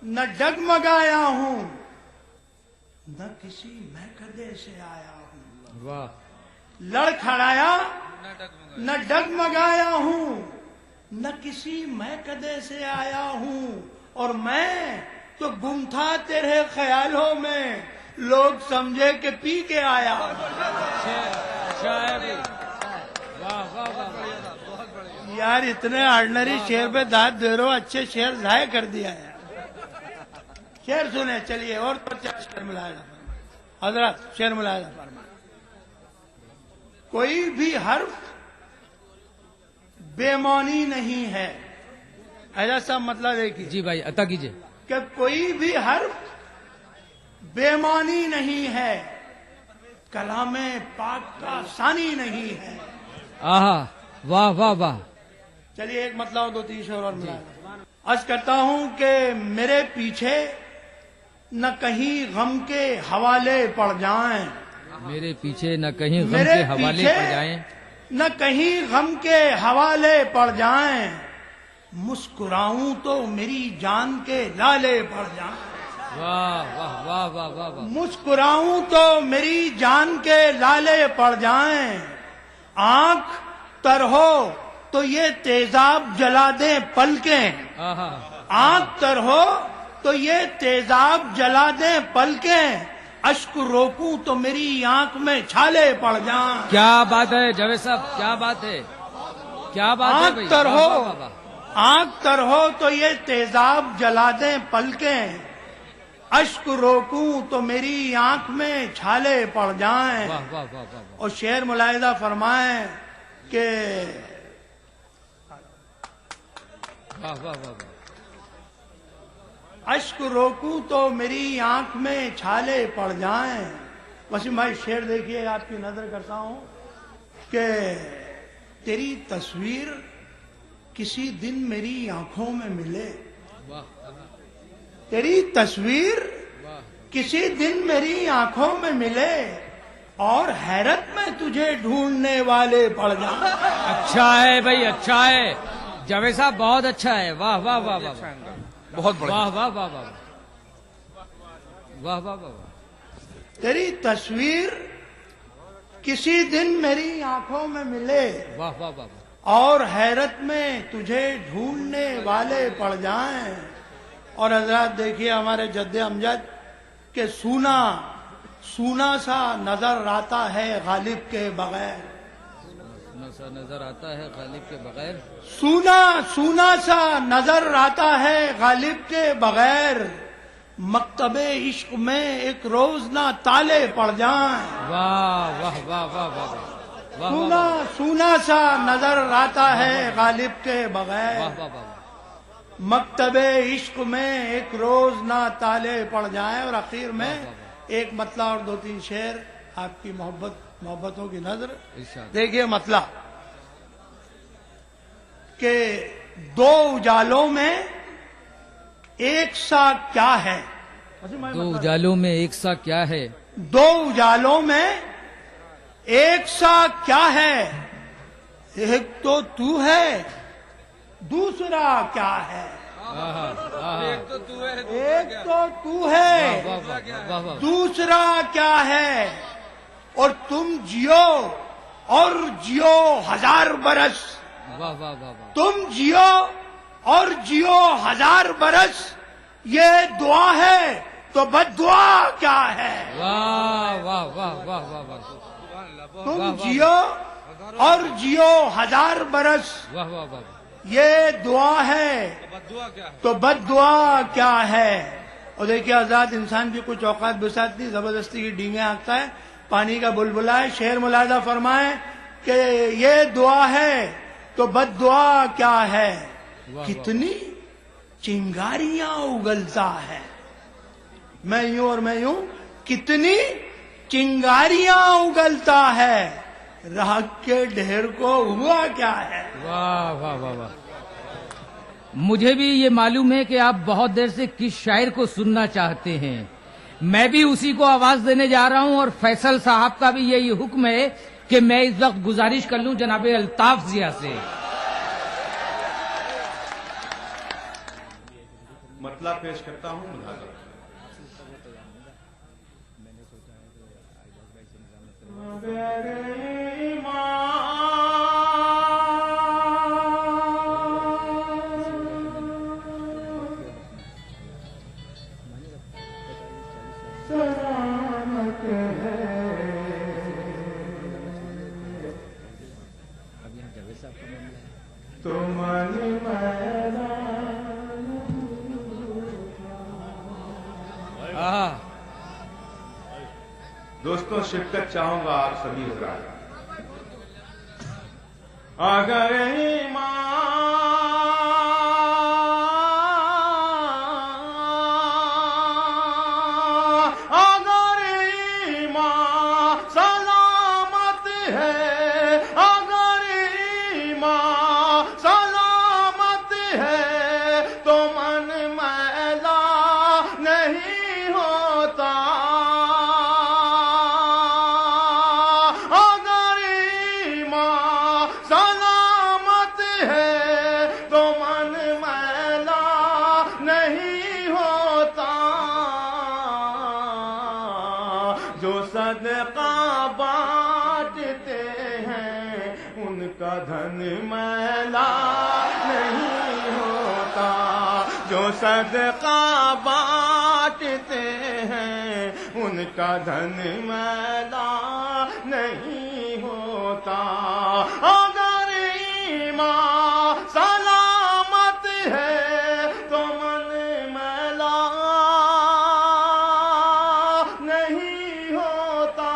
न डगमगाया हूं न किसी महकदे से आया हूं। वाह। लड़खड़ाया न डगमगाया हूं न किसी महकदे से आया हूं, और मैं तो गुम था तेरे ख्यालों में, लोग समझे कि पी के आया। शायरी। वाह वाह वाह। यार इतने ऑर्डिनरी शेर पे दाद दे रहे हो, अच्छे शेर जाया कर दिया है। शेर सुने, चलिए और तो क्या शेर मिलाया हजरत, शेर मिलाया फरमाए। कोई भी हर्फ बेमानी नहीं है, ऐसा सब मतलब एक ही जी भाई अता कीजिए। कि कोई भी हर्फ बेमानी नहीं है, कलामे पाक का सानी नहीं है। आहा, वाह वाह वाह। चलिए एक मतलब और दो तीन शेर और मिलाया। अर्ज करता हूं कि मेरे पीछे न कहीं गम के हवाले पड़ जाएं, मेरे पीछे न कहीं गम मेरे के हवाले पीछे पड़ जाएं, न कहीं गम के हवाले पड़ जाएं, मुस्कुराऊं तो मेरी जान के लाले पड़ जाएं। वाह वाह वाह वाह वाह वाह। मुस्कुराऊं तो मेरी जान के लाले पड़ जाएं, आंख तर हो तो ये तेजाब जला दें पलकें, आहा, आंख तर हो तो ये तेजाब जला दें पलकें, अश्क रोकूं तो मेरी आंख में छाले पड़ जाएं। क्या बात है जावेद साहब, क्या बात है, क्या बात है आंख भाई। तर वाह, हो, वाह, वाह, वाह। आंख तर हो तो ये तेजाब जला दें पलकें, अश्क रोकूं तो मेरी आंख में छाले पड़ जाएं। वाह वाह वाह वाह वाह। और शेर मुलाहिदा फरमाएं कि वाह वाह वाह वाह। अश्क रोकूं तो मेरी आंख में छाले पड़ जाएं। वसीम भाई शेर देखिए, आपकी नजर करता हूं कि तेरी तस्वीर किसी दिन मेरी आंखों में मिले, वाह तेरी तस्वीर वाह। किसी दिन मेरी आंखों में मिले, और हैरत में तुझे ढूंढने वाले पड़ जाएं। अच्छा है भाई, अच्छा है जावेद साहब, बहुत अच्छा है। वाह वाह वाह वाह वाह। बहुत बड़ा। वाह वाह वाह वाह वाह वाह वाह वाह। तेरी तस्वीर किसी दिन मेरी आंखों में मिले, वाह वाह वाह वाह। और हैरत में तुझे ढूंढने वाले पड़ जाएं। और हजरत देखिए हमारे जद्दे अमजद के सूना सूना सा नजर आता है गालिब के बगैर, सा नजर आता है गालिब के बगैर, सूना सूना सा नजर आता है गालिब के बगैर, मकतबे इश्क में एक रोज ना ताले पड़ जाएं। वाह वाह वाह वाह वाह वाह। सूना सूना सा नजर आता है गालिब के बगैर, वाह वाह वाह। मकतबे इश्क में एक रोज ना ताले पड़ जाएं। और आखिर में एक मतला और दो तीन शेर, आपकी मोहब्बतों की नजर। इरशाद। देखिए मतला कि दो उजालों में एक सा क्या है, दो उजालों में एक सा क्या है, दो उजालों में एक सा क्या है, एक तो तू है दूसरा क्या है, आहा, आहा। एक तो तू है वाह वाह वाह वाह। दूसरा क्या है, और तुम जियो और जियो हजार बरस, वाह वाह वाह वाह। तुम जियो और जियो हजार बरस, ये दुआ है तो बद्दुआ क्या है। वाह वाह वाह वाह वाह वाह। तुम जियो और जियो हजार बरस, वाह वाह वाह। ये दुआ है तो बद्दुआ क्या है। और देखिए आजाद इंसान की कुछ औकात बिसात नहीं, जबरदस्ती की डींगे आंकता है, पानी का बुलबुला है। शेर मुलाहिदा फरमाए कि ये दुआ है तो बद्दुआ क्या है, कितनी चिंगारियां उगलता है, मैं यूं और मैं यूं, कितनी चिंगारियां उगलता है, राख के ढेर को हुआ क्या है। वाह वाह वाह वाह। मुझे भी ये मालूम है कि आप बहुत देर से किस शायर को सुनना चाहते हैं, मैं भी उसी को आवाज देने जा रहा हूं। और फैसल साहब का भी यही हुक्म है कि मैं इस वक्त गुजारिश कर लूं जनाबे अल्ताफ जिया से। मतला पेश करता हूं मुलाजा। दोस्तों, शिरकत चाहूंगा आप सभी हजरात। अगर सलामत है, अगर सलामत है तो मन मैला नहीं होता। अगर सलामत है तो मन मैला नहीं होता। जो सदका बांटते हैं उनका धन मैला नहीं होता। जो सदका बांटते हैं उनका धन मैला नहीं होता। अगर ईमान सलामत है तो मन मैला नहीं होता।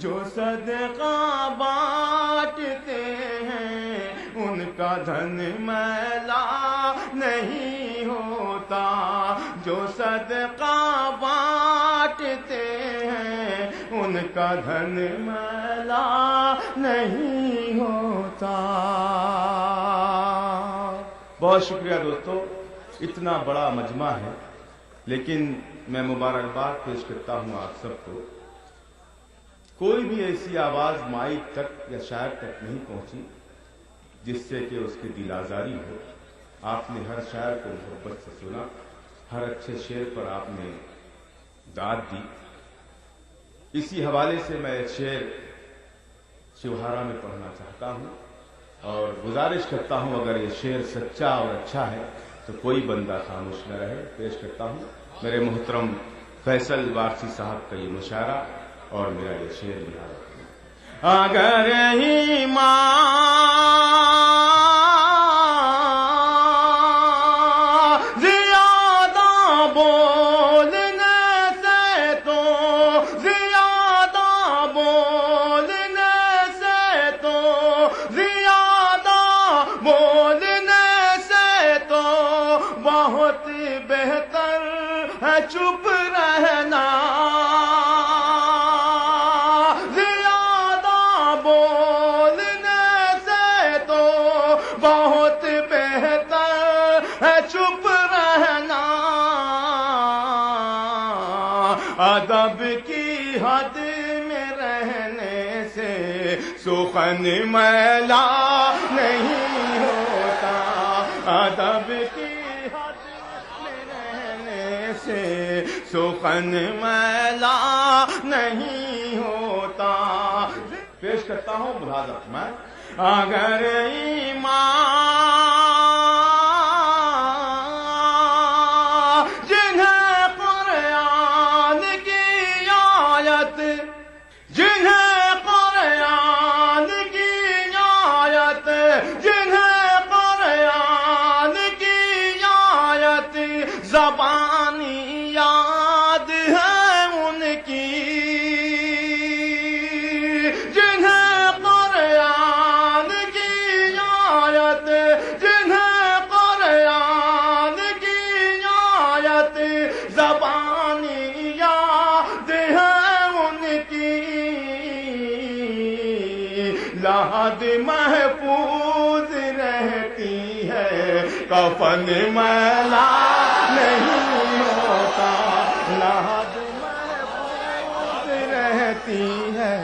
जो सदका बांटते हैं उनका धन मैला नहीं होता। जो सदका बांटते हैं उनका धन मैला नहीं होता। बहुत शुक्रिया दोस्तों, इतना बड़ा मजमा है, लेकिन मैं मुबारकबाद पेश करता हूं आप सबको। कोई भी ऐसी आवाज माइक तक या शायर तक नहीं पहुंची जिससे कि उसकी दिल आजारी हो। आपने हर शायर को मोहब्बत से सुना, हर अच्छे शेर पर आपने दाद दी। इसी हवाले से मैं एक शेर शिवहारा में पढ़ना चाहता हूं और गुजारिश करता हूं अगर ये शेर सच्चा और अच्छा है तो कोई बंदा खामोश न रहे। पेश करता हूं मेरे मोहतरम फैसल वारसी साहब का ये मुशायरा और मेरा ये शेर बिहार। अगर ज्यादा बोलने से तो ज्यादा बोलने से तो ज्यादा बोलने से तो बहुत बेहतर है चुप रहना। बहुत बेहतर है चुप रहना। अदब की हद में रहने से सुखन मैला नहीं होता। अदब की हद में रहने से सुखन मैला नहीं होता। पेश करता हूं मुलाज़ा मैं। अगर जिन्हें कुरान की आयत, जिन्हें कुरान की आयत, जिन्हें कुरान की आयत ज़बानी याद है उनकी, जिन्हें कुरान की आयत, जिन्हें कुरान की आयत ज़बानी याद है उनकी, लाद महफूज रहती है कफन मैला नहीं होता। लाद महफूज रहती है।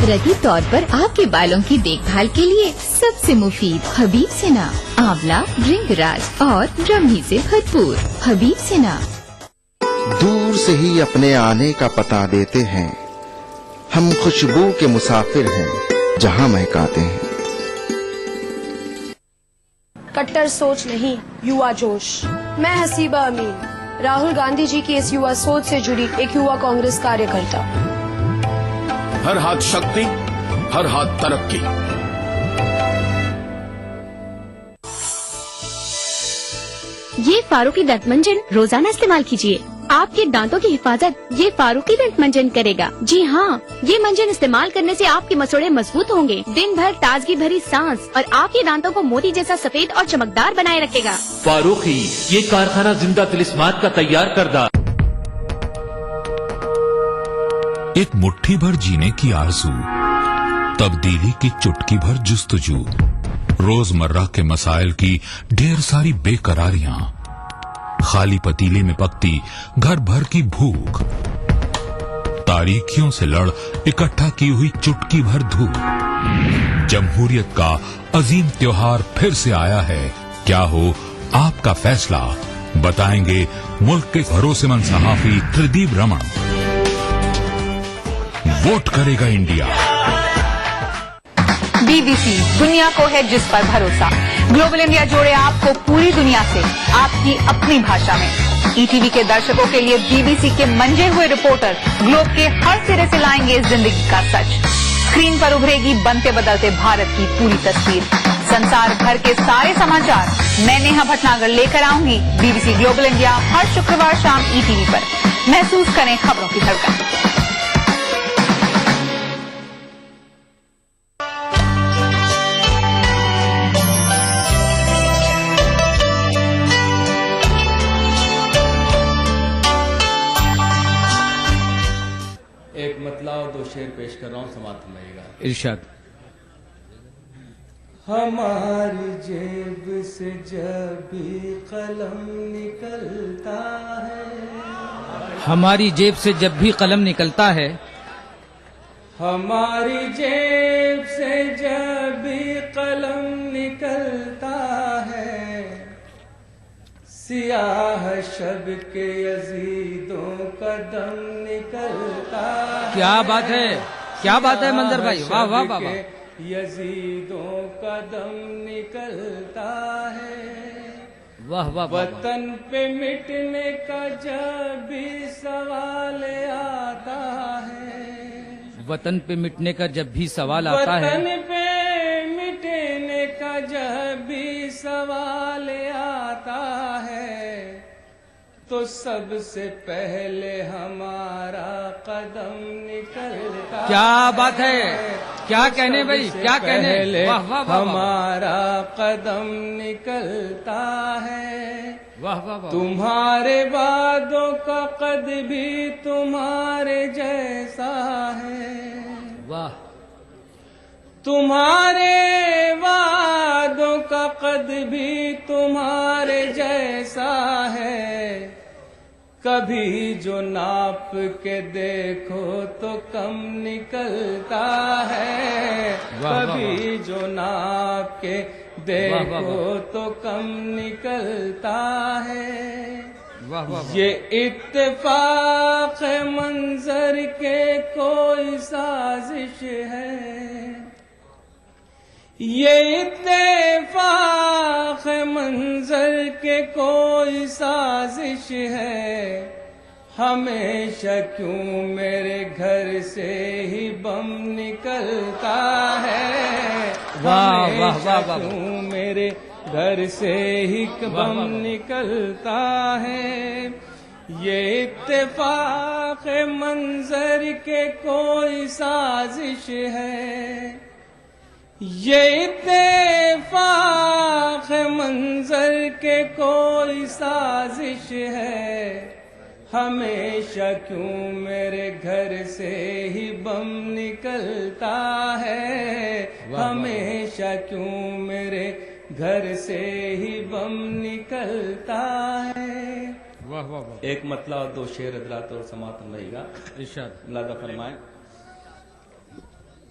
قدرتی طور پر آپ کے بالوں کی دیکھ بھال کے لیے سب سے مفید حبیب سنا، آملہ، برنگراج اور برہمی سے بھرپور حبیب سنا۔ دور سے ہی اپنے آنے کا پتہ دیتے ہیں، ہم خوشبو کے مسافر ہیں جہاں مہکاتے ہیں۔ کٹر سوچ نہیں، یوا جوش۔ میں حسیبہ امین، راہل گاندھی جی کی اس یوا سوچ سے جڑی ایک یوا کانگریس کاریہ کرتا۔ ہر ہاتھ شکتی، ہر ہاتھ ترقی۔ یہ فاروقی دانت منجن روزانہ استعمال کیجیے، آپ کے دانتوں کی حفاظت یہ فاروقی دانت منجن کرے گا۔ جی ہاں، یہ منجن استعمال کرنے سے آپ کے مسوڑے مضبوط ہوں گے، دن بھر تازگی بھری سانس، اور آپ کے دانتوں کو موتی جیسا سفید اور چمکدار بنائے رکھے گا۔ فاروقی، یہ کارخانہ زندہ تلسمات کا تیار کردہ۔ ایک مٹھی بھر جینے کی آرزو، تبدیلی کی چٹکی بھر جستجو، روزمرہ کے مسائل کی ڈھیر ساری بے قراریاں، خالی پتیلے میں پکتی گھر بھر کی بھوک، تاریکیوں سے لڑ اکٹھا کی ہوئی چٹکی بھر دھوپ۔ جمہوریت کا عظیم تیوہار پھر سے آیا ہے، کیا ہو آپ کا فیصلہ؟ بتائیں گے ملک کے بھروسے مند صحافی تردیپ رمن۔ ووٹ کرے گا انڈیا۔ BBC دنیا کو ہے جس پر بھروسہ۔ گلوبل انڈیا جوڑے آپ کو پوری دنیا سے، آپ کی اپنی بھاشا میں۔ ETV کے درشکوں کے لیے BBC کے منجے ہوئے رپورٹر گلوب کے ہر سرے سے لائیں گے زندگی کا سچ۔ اسکرین پر ابھرے گی بنتے بدلتے بھارت کی پوری تصویر۔ سنسار بھر کے سارے سماچار میں نیہا بھٹناگر لے کر آؤں گی BBC گلوبل انڈیا ہر شکروار شام ETV پر۔ محسوس کریں خبروں کی دھڑکن۔ ایک مطلع اور دو شعر پیش کر رہا ہوں، سماعت فرمائیے گا۔ ارشاد۔ ہماری جیب سے جب بھی قلم نکلتا ہے، ہماری جیب سے جب بھی قلم نکلتا ہے، ہماری جیب سے جب بھی قلم نکلتا ہے، سیاہ شب کے یزیدوں کا دم نکلتا ہے۔ کیا بات ہے، کیا بات ہے منظر بھائی، واہ واہ واہ واہ۔ یزیدوں کا دم نکلتا ہے، واہ واہ واہ۔ وطن پہ مٹنے کا جب بھی سوال آتا ہے، وطن پہ مٹنے کا جب بھی سوال آتا ہے، وطن پہ مٹنے کا جب بھی سوال آتا ہے، تو سب سے پہلے ہمارا قدم نکلتا ہے۔ کیا بات ہے، کیا کہنے بھائی، کیا کہنے، واہ واہ واہ۔ ہمارا قدم نکلتا ہے، واہ واہ واہ۔ تمہارے وعدوں کا قد بھی تمہارے جیسا ہے، واہ۔ تمہارے وعدوں کا قد بھی تمہارے جیسا ہے، کبھی جو ناپ کے دیکھو تو کم نکلتا ہے، کبھی جو ناپ کے دیکھو تو کم نکلتا ہے۔ یہ اتفاق منظر کے کوئی سازش ہے، یہ اتفاق منظر کے کوئی سازش ہے، ہمیشہ کیوں میرے گھر سے ہی بم نکلتا ہے، ہمیشہ کیوں میرے گھر سے ہی بم نکلتا ہے، یہ اتفاق منظر کے کوئی سازش ہے، یہ اتفاق منظر کے کوئی سازش ہے، ہمیشہ کیوں میرے گھر سے ہی بم نکلتا ہے، ہمیشہ کیوں میرے گھر سے ہی بم نکلتا ہے۔ ایک مطلع اور دو شعر حضرات اور سماعت رہے گا، ارشاد ملاحظہ فرمائیں۔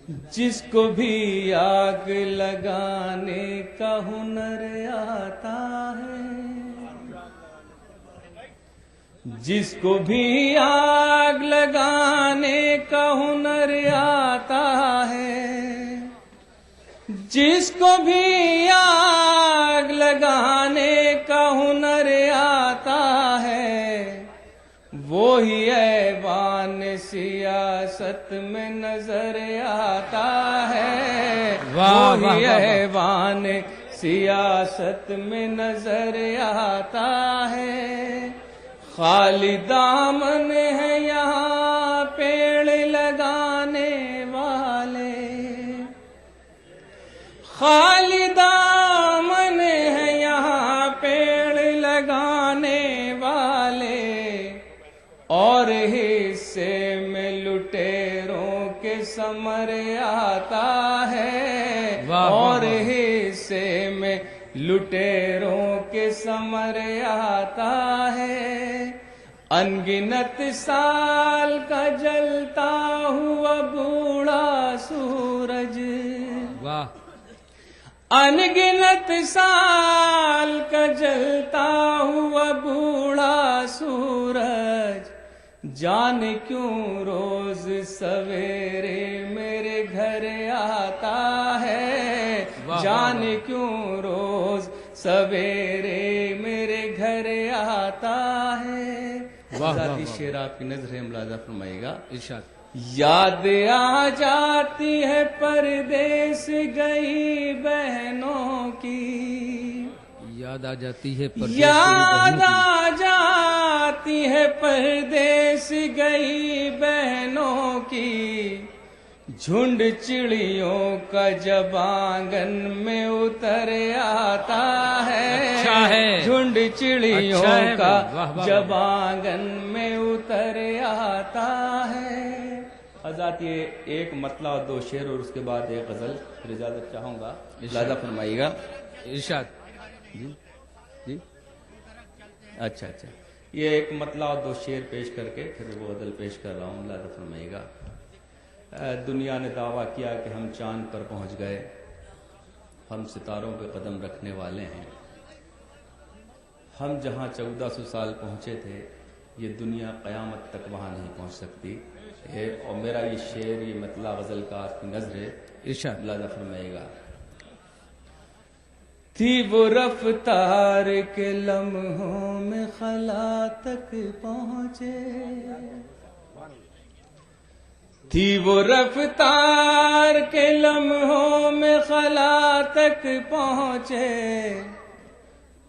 جس کو بھی آگ لگانے کا ہنر آتا ہے، جس کو بھی آگ لگانے کا ہنر آتا ہے، جس کو بھی آگ لگانے کا ہنر آتا ہے، وہی ایوان سیاست میں نظر آتا ہے، وہی ایوان سیاست میں نظر آتا ہے۔ خالی دامن ہے یہاں پیڑ لگانے والے، خالی دامن ہے یہاں پیڑ لگانے والے، اور حصے میں لٹیروں کے ثمر آتا ہے، اور حصے میں لٹیروں کے ثمر آتا ہے۔ انگنت سال کا جلتا ہوا بوڑھا سورج، انگنت سال کا جلتا ہوا بوڑھا سورج، جانے کیوں روز سویرے میرے گھر آتا ہے، جانے کیوں روز سویرے میرے گھر آتا ہے۔ ذاتی شعر آپ کی نظر ہے، ملاحظہ فرمائے گا۔ ارشاد۔ یاد آ جاتی ہے پردیس گئی بہنوں کی، یاد آ جاتی ہے یاد آ جاتی ہے پردیس گئی بہنوں کی، جھنڈ چڑیوں کا جب آنگن میں اتر آتا ہے، جھنڈ چڑیوں کا جب آنگن میں اتر آتا ہے۔ حضرات یہ ایک مطلع اور دو شعر اور اس کے بعد ایک غزل، پھر اجازت چاہوں گا، لہذا فرمائیے گا۔ ارشاد۔ جی اچھا، یہ ایک مطلع اور دو شعر پیش کر کے پھر وہ غزل پیش کر رہا ہوں، لہذا فرمائیے گا۔ دنیا نے دعویٰ کیا کہ ہم چاند پر پہنچ گئے، ہم ستاروں پہ قدم رکھنے والے ہیں، ہم جہاں 1400 سال پہنچے تھے یہ دنیا قیامت تک وہاں نہیں پہنچ سکتی۔ اور میرا یہ شعر، یہ مطلع غزل کا آپ کی نظر ہے، ارشاد۔ لہذا فرمائیے گا۔ تھی وہ رفتار کے لمحوں میں خلا تک پہنچے، تھی وہ رفتار کے لمحوں میں خلا تک پہنچے،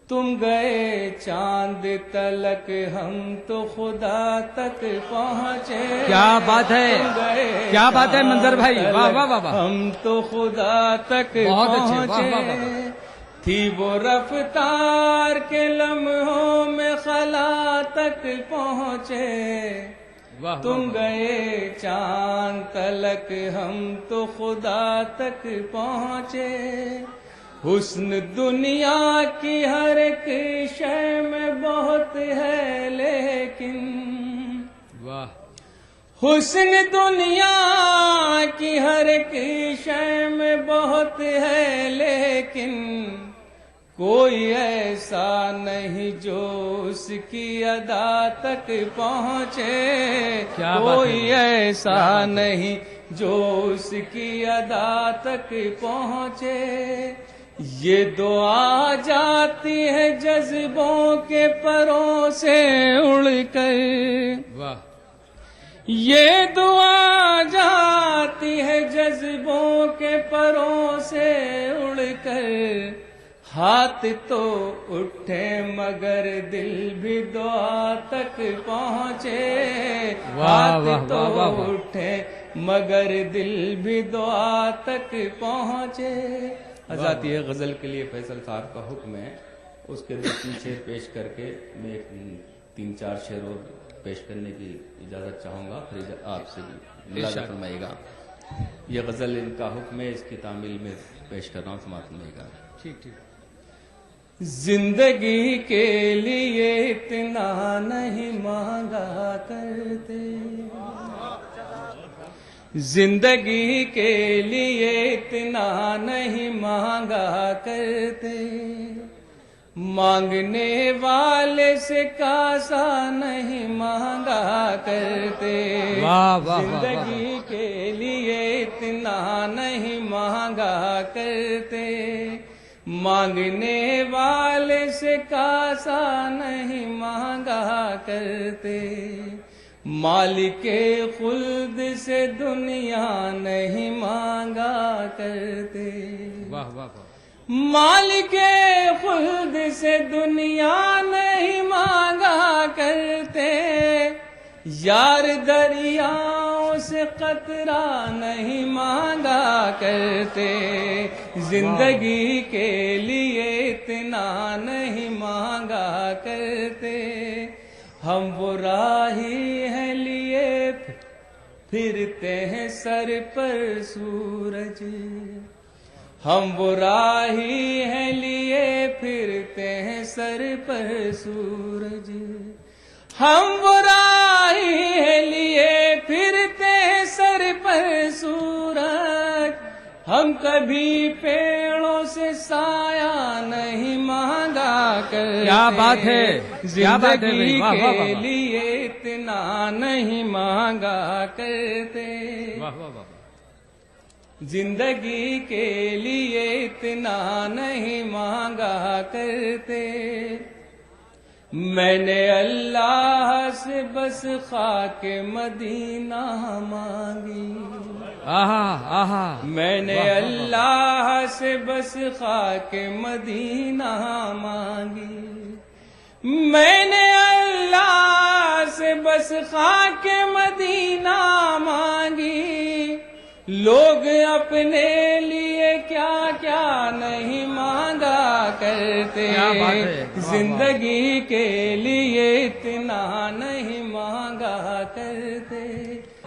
تم گئے چاند تلک ہم تو خدا تک پہنچے۔ کیا بات ہے، کیا بات ہے منظر بھائی، واہ واہ واہ، ہم تو خدا تک پہنچے، تھی وہ رفتار کے لمحوں میں خلا تک پہنچے، تم گئے چاند تلک ہم تو خدا تک پہنچے۔ حسن دنیا کی ہر ایک شے میں بہت ہے لیکن، حسن دنیا کی ہر ایک شے میں بہت ہے لیکن، کوئی ایسا نہیں جو اس کی ادا تک پہنچے، کوئی ایسا نہیں جو اس کی ادا تک پہنچے۔ یہ دعا جاتی ہے جذبوں کے پروں سے اڑ کر، یہ دعا جاتی ہے جذبوں کے پروں سے اڑ کر، ہاتھ تو اٹھے مگر دل بھی دعا تک پہنچے، ہاتھ تو اٹھے مگر دل بھی دعا تک پہنچے۔ حضرات یہ غزل کے لیے فیصل صاحب کا حکم ہے، اس کے 2-3 شعر پیش کر کے میں 3-4 شعر اور پیش کرنے کی اجازت چاہوں گا، پھر آپ سے ملاحظہ فرمائیے گا۔ یہ غزل ان کا حکم ہے، اس کی تعمیل میں پیش کر رہا ہوں، سماعت فرمائیے گا۔ ٹھیک۔ زندگی کے لیے اتنا نہیں مانگا کرتے، زندگی کے لیے اتنا نہیں مانگا کرتے، مانگنے والے سے کاسا نہیں مانگا کرتے، زندگی کے لیے اتنا نہیں مانگا کرتے، مانگنے والے سے کاسا نہیں مانگا کرتے، مالک خلد سے دنیا نہیں مانگا کرتے، مالک خلد سے دنیا نہیں مانگا کرتے، یار دریاؤں سے قطرہ نہیں مانگا کرتے، زندگی کے لیے اتنا نہیں مانگا کرتے، ہم وہ راہی ہیں لیے پھرتے ہیں سر پر سورج، ہم وہ راہی ہیں لیے پھرتے ہیں سر پر سورج، ہم وہ راہی ہیں لیے پھرتے ہیں سر پر سورج، ہم کبھی پیڑوں سے سایہ نہیں مانگا کرتے، کیا بات ہے، زندگی کے لیے اتنا نہیں مانگا کرتے، زندگی کے لیے اتنا نہیں مانگا کرتے، میں نے اللہ سے بس خاک مدینہ مانگی، میں نے اللہ سے بس خاک مدینہ مانگی، میں نے اللہ سے بس خاک مدینہ مانگی، لوگ اپنے لیے کیا کیا نہیں مانگا کرتے، زندگی کے لیے اتنا نہیں مانگا کرتے۔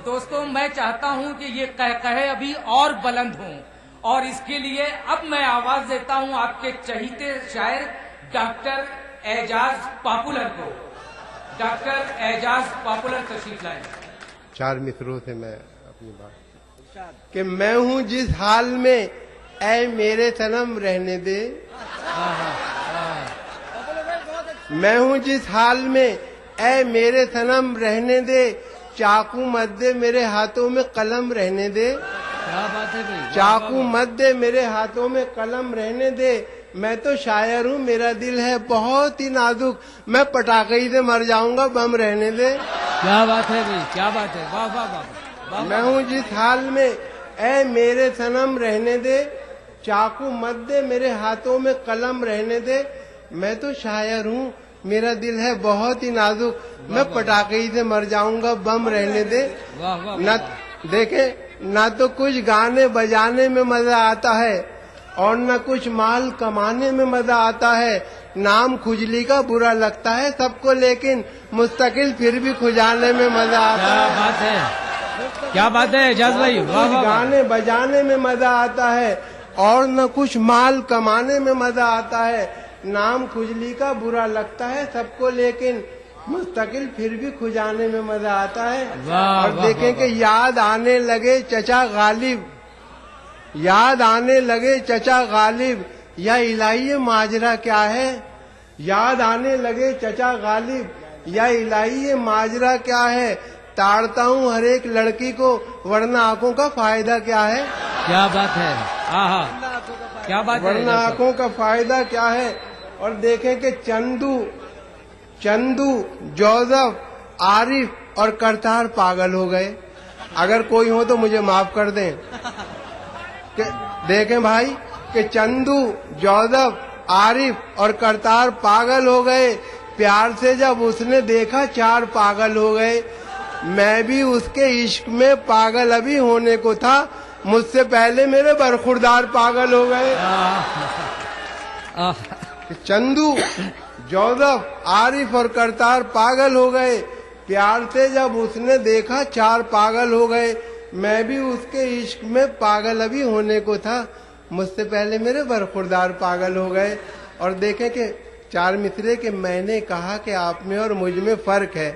دوستوں، میں چاہتا ہوں کہ یہ قہقہے ابھی اور بلند ہوں، اور اس کے لیے اب میں آواز دیتا ہوں آپ کے چہیتے شاعر ڈاکٹر اعجاز پاپولر کو۔ ڈاکٹر اعجاز پاپولر تشریف لائیں۔ 4 مصروں سے میں اپنی بات کہ میں ہوں جس حال میں اے میرے صنم رہنے دے، میں ہوں جس حال میں اے میرے صنم رہنے دے، چاقو مت دے میرے ہاتھوں میں قلم رہنے دے، چاقو مت دے میرے ہاتھوں میں قلم رہنے دے، میں تو شاعر ہوں میرا دل ہے بہت ہی نازک، میں پٹاخے سے مر جاؤں گا بم رہنے دے۔ کیا بات ہے بھائی، کیا بات ہے، واہ واہ واہ۔ میں ہوں جس حال میں اے میرے صنم رہنے دے، چاقو مت دے میرے ہاتھوں میں قلم رہنے دے، میں تو شاعر ہوں میرا دل ہے بہت ہی نازک، میں پٹاخے سے مر جاؤں گا بم رہنے دے۔ نہ دیکھیں، نہ تو کچھ گانے بجانے میں مزہ آتا ہے اور نہ کچھ مال کمانے میں مزہ آتا ہے، نام کھجلی کا برا لگتا ہے سب کو، لیکن مستقل پھر بھی کھجانے میں مزہ آتا ہے۔ کیا بات ہے اعجاز بھائی، کچھ گانے بجانے میں مزہ آتا ہے اور نہ کچھ مال کمانے میں مزہ آتا ہے، نام کھجلی کا برا لگتا ہے سب کو، لیکن مستقل پھر بھی کھجانے میں مزہ آتا ہے۔ اور دیکھیں کہ یاد آنے لگے چچا غالب، یاد آنے لگے چچا غالب، یا الہی ماجرا کیا ہے، یاد آنے لگے چچا غالب، یا الہی ماجرا کیا ہے، تاڑتا ہوں ہر ایک لڑکی کو ورنہ آنکھوں کا فائدہ کیا ہے۔ کیا بات ہے، کیا بات ہے، ورنہ آنکھوں کا فائدہ کیا ہے۔ اور دیکھیں کہ چندو جوزف عارف اور کرتار پاگل ہو گئے، اگر کوئی ہو تو مجھے معاف کر دیں۔ کہ دیکھیں بھائی کہ چندو جوزف عارف اور کرتار پاگل ہو گئے، پیار سے جب اس نے دیکھا 4 پاگل ہو گئے، میں بھی اس کے عشق میں پاگل ابھی ہونے کو تھا، مجھ سے پہلے میرے برخوردار پاگل ہو گئے۔ چندو جوزف عارف اور کرتار پاگل ہو گئے، پیار سے جب اس نے دیکھا 4 پاگل ہو گئے، میں بھی اس کے عشق میں پاگل ابھی ہونے کو تھا، مجھ سے پہلے میرے برخوردار پاگل ہو گئے۔ اور دیکھیں کہ 4 مصرے کہ میں نے کہا کہ آپ میں اور مجھ میں فرق ہے،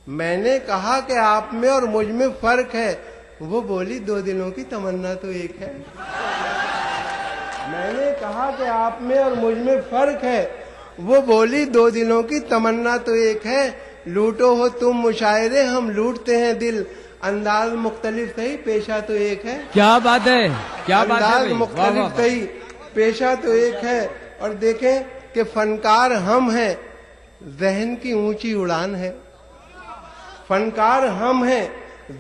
میں نے کہا کہ آپ میں اور مجھ میں فرق ہے، वो बोली 2 दिनों की तमन्ना तो एक है। मैंने कहा कि आप में और मुझ में फर्क है। वो बोली 2 दिनों की तमन्ना तो एक है, लूटो हो तुम मुशायरे हम लूटते हैं दिल, अंदाज मुख्तलिफ सही पेशा तो एक है। क्या बात है, क्या बात है अंदाज भाई, वाह, मुख्तलिफ वाह। सही पेशा तो एक है। और देखें कि फनकार हम हैं, जहन की ऊंची उड़ान है। फनकार हम हैं,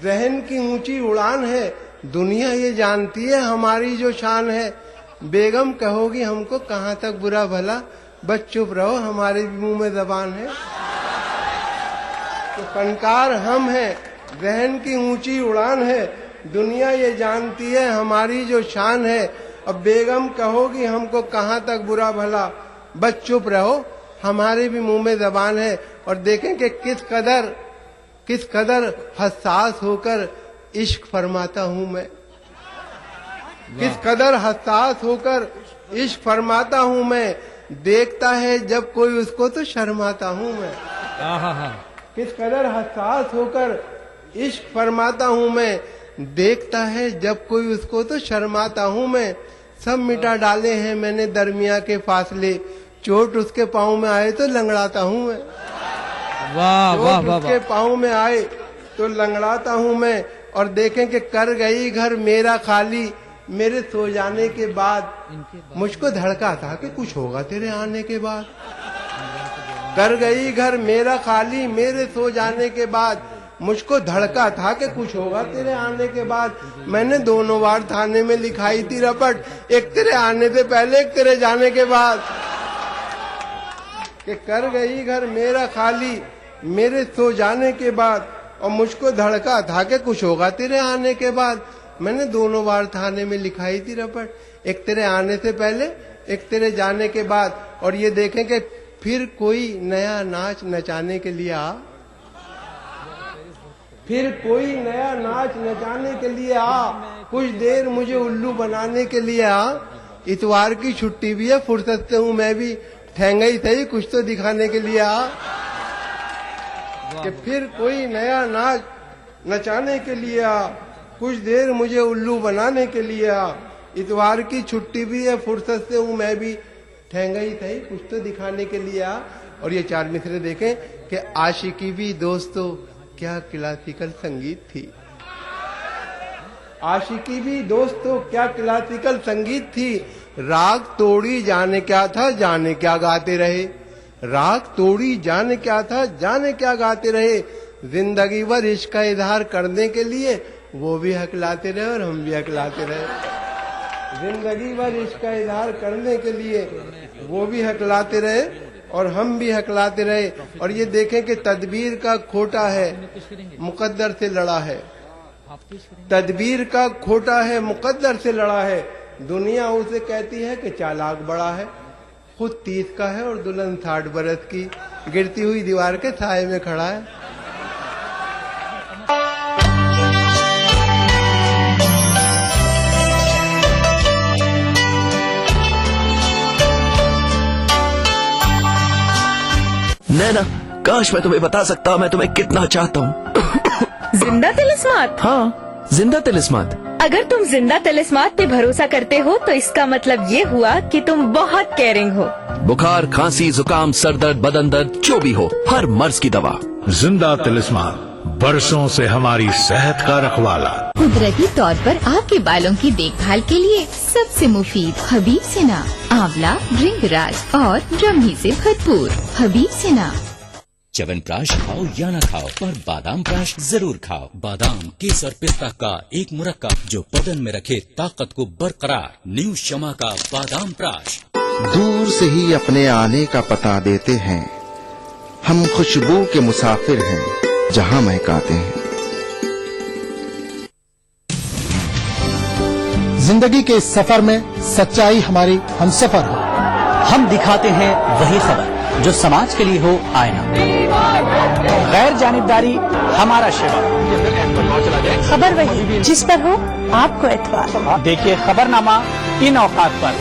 जहन की ऊंची उड़ान है, दुनिया ये जानती है हमारी जो शान है। बेगम कहोगी हमको कहाँ तक बुरा भला, बस चुप रहो हमारे भी मुंह में जबान है। तो फनकार हम हैं, जहन की ऊंची उड़ान है, दुनिया ये जानती है हमारी जो शान है। अब बेगम कहोगी हमको कहाँ तक बुरा भला, बस चुप रहो हमारे भी मुंह में जबान है। और देखें कि किस कदर हसास होकर इश्क फरमाता हूँ मैं, किस कदर हसास होकर इश्क फरमाता हूँ मैं। देखता है जब कोई उसको तो शर्माता हूँ मैं। किस कदर हसास होकर इश्क फरमाता हूँ मैं, देखता है जब कोई उसको तो शर्माता हूँ मैं। सब मिटा डाले हैं मैंने दरमिया के फासले, चोट उसके पाँव में आए तो लंगड़ाता हूँ मैं। वाह वाह चोट वाह उसके पाँव में आए तो लंगड़ाता हूँ मैं। और देखें कि कर गई घर मेरा खाली, मेरे सो जाने के बाद मुझको धड़का था कि कुछ होगा तेरे आने के बाद। कर गई घर मेरा खाली, मेरे सो जाने के बाद मुझको धड़का था कि कुछ होगा तेरे आने के बाद। मैंने 2 बार थाने में लिखाई थी रपट, एक तेरे आने से पहले एक तेरे जाने के बाद। कि कर गई घर मेरा खाली, मेरे सो जाने के बाद, और मुझको धड़का था कि कुछ होगा तेरे आने के बाद। मैंने 2 बार थाने में लिखाई थी रपट, एक तेरे आने से पहले एक तेरे जाने के बाद। और ये देखें कि फिर कोई नया नाच नचाने के लिए आ, फिर कोई नया नाच नचाने के लिए आ, कुछ देर मुझे उल्लू बनाने के लिए आ। इतवार की छुट्टी भी है, फुर्सत से हूँ मैं भी, ठहंगा ही सही कुछ तो दिखाने के लिए आ। कि फिर कोई नया नाच नचाने के लिए आ, कुछ देर मुझे उल्लू बनाने के लिए आ। इतवार की छुट्टी भी है, फुर्सत से हूँ मैं भी, ठहंगा ही सही कुछ तो दिखाने के लिए आ। और ये 4 मिसरे देखें कि आशिकी भी दोस्तों क्या क्लासिकल संगीत थी। आशिकी भी दोस्तों क्या क्लासिकल संगीत थी। राग तोड़ी जाने क्या था, जाने क्या गाते रहे। राग तोड़ी जाने क्या था, जाने क्या गाते रहे। जिंदगी भर इश्क का इजहार करने के लिए वो भी हकलाते रहे और हम भी हकलाते रहे। जिंदगी भर इश्क का इजहार करने के लिए वो भी हकलाते रहे और हम भी हकलाते रहे। और ये देखें कि तदबीर का खोटा है, मुकद्दर से लड़ा है। तदबीर का खोटा है, मुकद्दर से लड़ा है। दुनिया उसे कहती है कि चालाक बड़ा है, खुद 30 का है और दुल्हन 60 बरस की, गिरती हुई दीवार के साए में खड़ा है। नैना, काश मैं तुम्हें बता सकता मैं तुम्हें कितना चाहता हूँ। जिंदा तिलिस्मात। हाँ, जिंदा तिलिस्मात। अगर तुम जिंदा तिलिस्मात पे भरोसा करते हो तो इसका मतलब ये हुआ कि तुम बहुत केयरिंग हो। बुखार, खांसी, जुकाम, सर दर्द, बदन दर्द, जो भी हो, हर मर्ज की दवा। जिंदा तिलिस्मान, बरसों से हमारी सेहत का रखवाला। कुदरती तौर पर आपके बालों की देखभाल के लिए सबसे मुफीद हबीब सेना, आंवला, भृंगराज और ब्रह्मी से भरपूर हबीब सेना। च्यवनप्राश खाओ या न खाओ, पर बादाम प्राश जरूर खाओ। बादाम, केसर, पिस्ता का एक मुरक्कब जो बदन में रखे ताकत को बरकरार। न्यू शमा का बादाम प्राश। दूर से ही अपने आने का पता देते हैं, हम खुशबू के मुसाफिर हैं जहां महकाते हैं। जिंदगी के इस सफर में सच्चाई हमारी हमसफर हो। हम दिखाते हैं वही खबर जो समाज के लिए हो आईना। गैर जानिबदारी हमारा शिवा। खबर वही जिस पर हो आपको एतबार। देखिए खबरनामा इन औकात पर